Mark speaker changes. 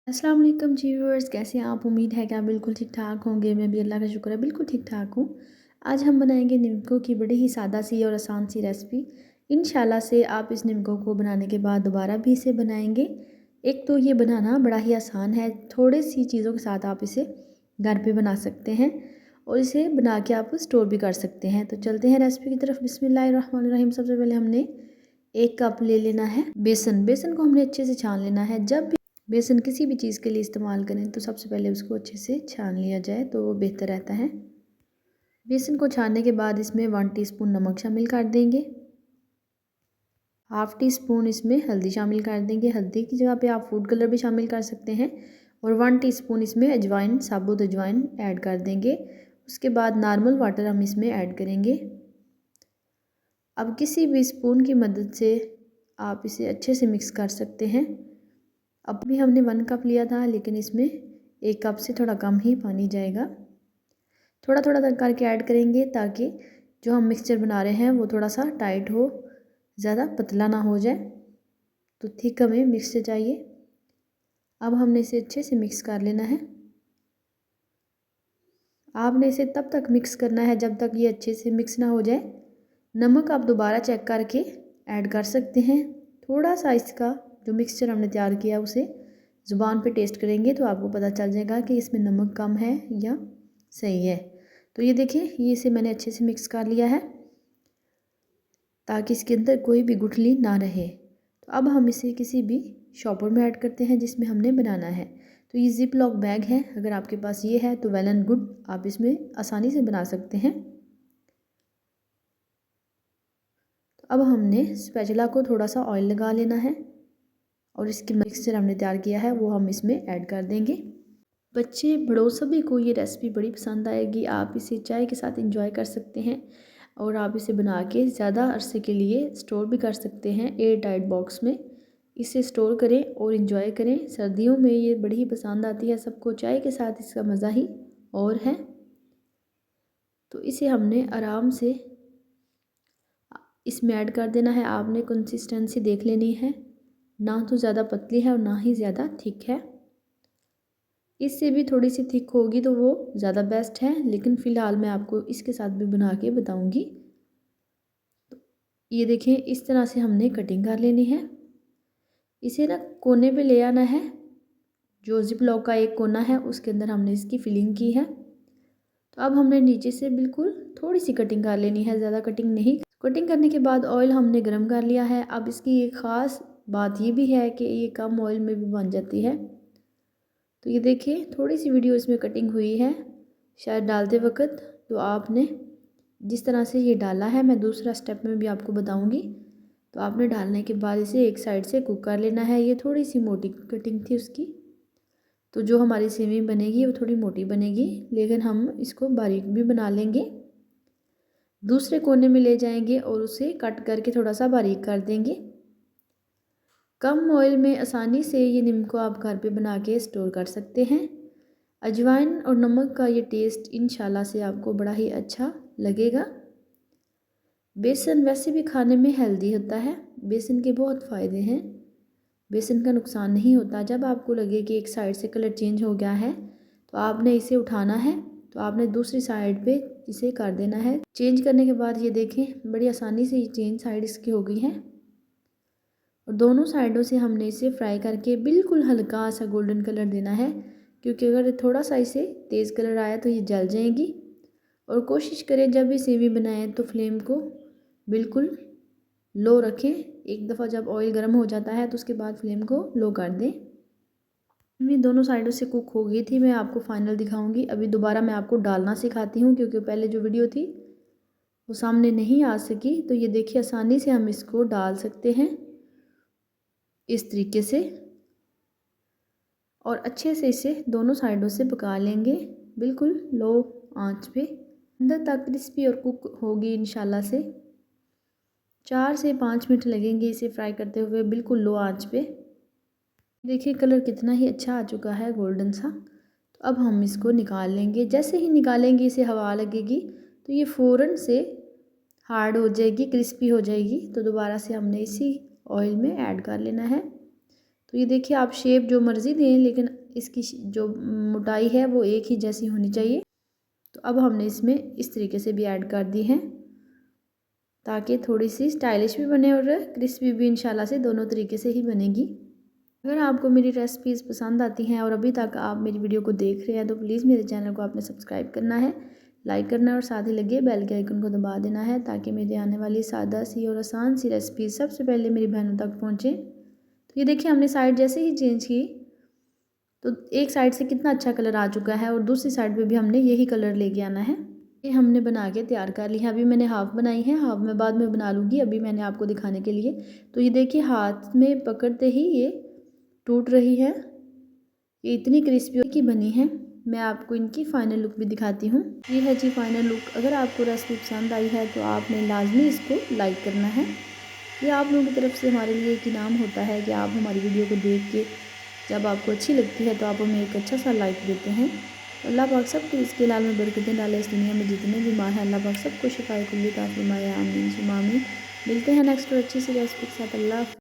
Speaker 1: अस्सलाम वालेकुम जी व्यूअर्स, कैसे हैं आप। उम्मीद है कि आप बिल्कुल ठीक ठाक होंगे। मैं भी अल्लाह का शुक्र है बिल्कुल ठीक ठाक हूँ। आज हम बनाएंगे निम्को की बड़ी ही सादा सी और आसान सी रेसिपी। इंशाल्लाह से आप इस निम्को को बनाने के बाद दोबारा भी इसे बनाएंगे। एक तो ये बनाना बड़ा ही आसान है, थोड़ी सी चीज़ों के साथ आप इसे घर पे बना सकते हैं और इसे बना के आप स्टोर भी कर सकते हैं। तो चलते हैं रेसिपी की तरफ। बिस्मिल्लाहिर्रहमानिर्रहीम। सबसे पहले हमने 1 कप ले लेना है बेसन। बेसन को हमने अच्छे से छान लेना है। जब भी बेसन किसी भी चीज़ के लिए इस्तेमाल करें तो सबसे पहले उसको अच्छे से छान लिया जाए तो वो बेहतर रहता है। बेसन को छानने के बाद इसमें 1 टीस्पून नमक शामिल कर देंगे। हाफ़ टी स्पून इसमें हल्दी शामिल कर देंगे। हल्दी की जगह पे आप फूड कलर भी शामिल कर सकते हैं। और 1 टीस्पून इसमें अजवाइन, साबुत अजवाइन ऐड कर देंगे। उसके बाद नॉर्मल वाटर हम इसमें ऐड करेंगे। अब किसी भी स्पून की मदद से आप इसे अच्छे से मिक्स कर सकते हैं। अब भी हमने 1 कप लिया था, लेकिन इसमें 1 कप से थोड़ा कम ही पानी जाएगा। थोड़ा थोड़ा करके ऐड करेंगे ताकि जो हम मिक्सचर बना रहे हैं वो थोड़ा सा टाइट हो, ज़्यादा पतला ना हो जाए। तो थिक हमें मिक्सचर चाहिए। अब हमने इसे अच्छे से मिक्स कर लेना है। आपने इसे तब तक मिक्स करना है जब तक ये अच्छे से मिक्स ना हो जाए। नमक आप दोबारा चेक करके ऐड कर सकते हैं। थोड़ा सा इसका जो मिक्सचर हमने तैयार किया उसे ज़ुबान पे टेस्ट करेंगे तो आपको पता चल जाएगा कि इसमें नमक कम है या सही है। तो ये देखिए, ये इसे मैंने अच्छे से मिक्स कर लिया है ताकि इसके अंदर कोई भी गुठली ना रहे। तो अब हम इसे किसी भी शॉपर में ऐड करते हैं जिसमें हमने बनाना है। तो ये ज़िप लॉक बैग है, अगर आपके पास ये है तो वेल एंड गुड, आप इसमें आसानी से बना सकते हैं। तो अब हमने स्पैचुला को थोड़ा सा ऑयल लगा लेना है और इसके मिक्सचर हमने तैयार किया है वो हम इसमें ऐड कर देंगे। बच्चे बड़ों सभी को ये रेसिपी बड़ी पसंद आएगी। आप इसे चाय के साथ एंजॉय कर सकते हैं और आप इसे बना के ज़्यादा अरसे के लिए स्टोर भी कर सकते हैं। एयर टाइट बॉक्स में इसे स्टोर करें और एंजॉय करें। सर्दियों में ये बड़ी ही पसंद आती है सबको, चाय के साथ इसका मज़ा ही और है। तो इसे हमने आराम से इसमें ऐड कर देना है। आपने कंसिस्टेंसी देख लेनी है, ना तो ज़्यादा पतली है और ना ही ज़्यादा थिक है। इससे भी थोड़ी सी थिक होगी तो वो ज़्यादा बेस्ट है, लेकिन फ़िलहाल मैं आपको इसके साथ भी बना के बताऊंगी। तो ये देखिए, इस तरह से हमने कटिंग कर लेनी है। इसे ना कोने पे ले आना है। जो जिप लॉक का एक कोना है उसके अंदर हमने इसकी फिलिंग की है। तो अब हमने नीचे से बिल्कुल थोड़ी सी कटिंग कर लेनी है, ज़्यादा कटिंग नहीं। कटिंग करने के बाद ऑयल हमने गर्म कर लिया है। अब इसकी एक ख़ास बात ये भी है कि ये कम ऑयल में भी बन जाती है। तो ये देखिए, थोड़ी सी वीडियो इसमें कटिंग हुई है शायद डालते वक्त। तो आपने जिस तरह से ये डाला है, मैं दूसरा स्टेप में भी आपको बताऊंगी। तो आपने डालने के बाद इसे एक साइड से कुक कर लेना है। ये थोड़ी सी मोटी कटिंग थी उसकी, तो जो हमारी सेवई बनेगी वो थोड़ी मोटी बनेगी, लेकिन हम इसको बारीक भी बना लेंगे। दूसरे कोने में ले जाएंगे और उसे कट करके थोड़ा सा बारीक कर देंगे। कम ऑयल में आसानी से ये निम्को आप घर पे बना के स्टोर कर सकते हैं। अजवाइन और नमक का ये टेस्ट इंशाल्लाह से आपको बड़ा ही अच्छा लगेगा। बेसन वैसे भी खाने में हेल्दी होता है, बेसन के बहुत फ़ायदे हैं, बेसन का नुकसान नहीं होता। जब आपको लगे कि एक साइड से कलर चेंज हो गया है तो आपने इसे उठाना है, तो आपने दूसरी साइड पे इसे कर देना है। चेंज करने के बाद ये देखें, बड़ी आसानी से ये चेंज साइड इसकी हो गई है। और दोनों साइडों से हमने इसे फ्राई करके बिल्कुल हल्का सा गोल्डन कलर देना है, क्योंकि अगर थोड़ा सा इसे तेज़ कलर आया तो ये जल जाएगी। और कोशिश करें जब भी सेवई बनाएं तो फ्लेम को बिल्कुल लो रखें। एक दफ़ा जब ऑयल गर्म हो जाता है तो उसके बाद फ्लेम को लो कर दें। ये दोनों साइडों से कुक हो गई थी, मैं आपको फाइनल दिखाऊंगी। अभी दोबारा मैं आपको डालना सिखाती हूँ, क्योंकि पहले जो वीडियो थी वो सामने नहीं आ सकी। तो ये देखिए, आसानी से हम इसको डाल सकते हैं इस तरीके से, और अच्छे से इसे दोनों साइडों से पका लेंगे बिल्कुल लो आंच पे। अंदर तक क्रिस्पी और कुक होगी इंशाल्लाह से। 4 से 5 मिनट लगेंगे इसे फ्राई करते हुए बिल्कुल लो आंच पे। देखिए, कलर कितना ही अच्छा आ चुका है, गोल्डन सा। तो अब हम इसको निकाल लेंगे। जैसे ही निकालेंगे इसे हवा लगेगी तो ये फ़ौरन से हार्ड हो जाएगी, क्रिस्पी हो जाएगी। तो दोबारा से हमने इसी ऑयल में ऐड कर लेना है। तो ये देखिए, आप शेप जो मर्ज़ी दें, लेकिन इसकी जो मोटाई है वो एक ही जैसी होनी चाहिए। तो अब हमने इसमें इस तरीके से भी ऐड कर दी है ताकि थोड़ी सी स्टाइलिश भी बने और क्रिस्पी भी इंशाल्लाह से दोनों तरीके से ही बनेगी। अगर आपको मेरी रेसिपीज़ पसंद आती हैं और अभी तक आप मेरी वीडियो को देख रहे हैं तो प्लीज़ मेरे चैनल को आपने सब्सक्राइब करना है, लाइक करना है और साथ ही लगे बेल के आइकन को दबा देना है ताकि मेरे आने वाली सादा सी और आसान सी रेसिपीज़ सबसे पहले मेरी बहनों तक पहुँचे। तो ये देखिए हमने साइड जैसे ही चेंज की तो एक साइड से कितना अच्छा कलर आ चुका है और दूसरी साइड पे भी हमने यही कलर लेके आना है। ये हमने बना के तैयार कर ली है। अभी मैंने हाफ़ बनाई है, हाफ़ मैं बाद में बना लूँगी, अभी मैंने आपको दिखाने के लिए। तो ये देखिए हाथ में पकड़ते ही ये टूट रही है। ये इतनी क्रिस्पी की बनी है। मैं आपको इनकी फ़ाइनल लुक भी दिखाती हूँ। ये है जी फ़ाइनल लुक। अगर आपको रेसिपी पसंद आई है तो आपने लाजमी इसको लाइक करना है। ये आप लोगों की तरफ से हमारे लिए एक इनाम होता है कि आप हमारी वीडियो को देख के जब आपको अच्छी लगती है तो आप हमें एक अच्छा सा लाइक देते हैं। अल्लाह पाक सबको इसके लाल में बरकतें डाले। इस दुनिया में जितने बीमार हैं अल्लाह पाक सबको शिफाए कुल्ली अता फरमाए। आमीन सुम्मा आमीन। मिलते हैं नेक्स्ट और अच्छी सी रेसिपी के साथ। अल्लाह।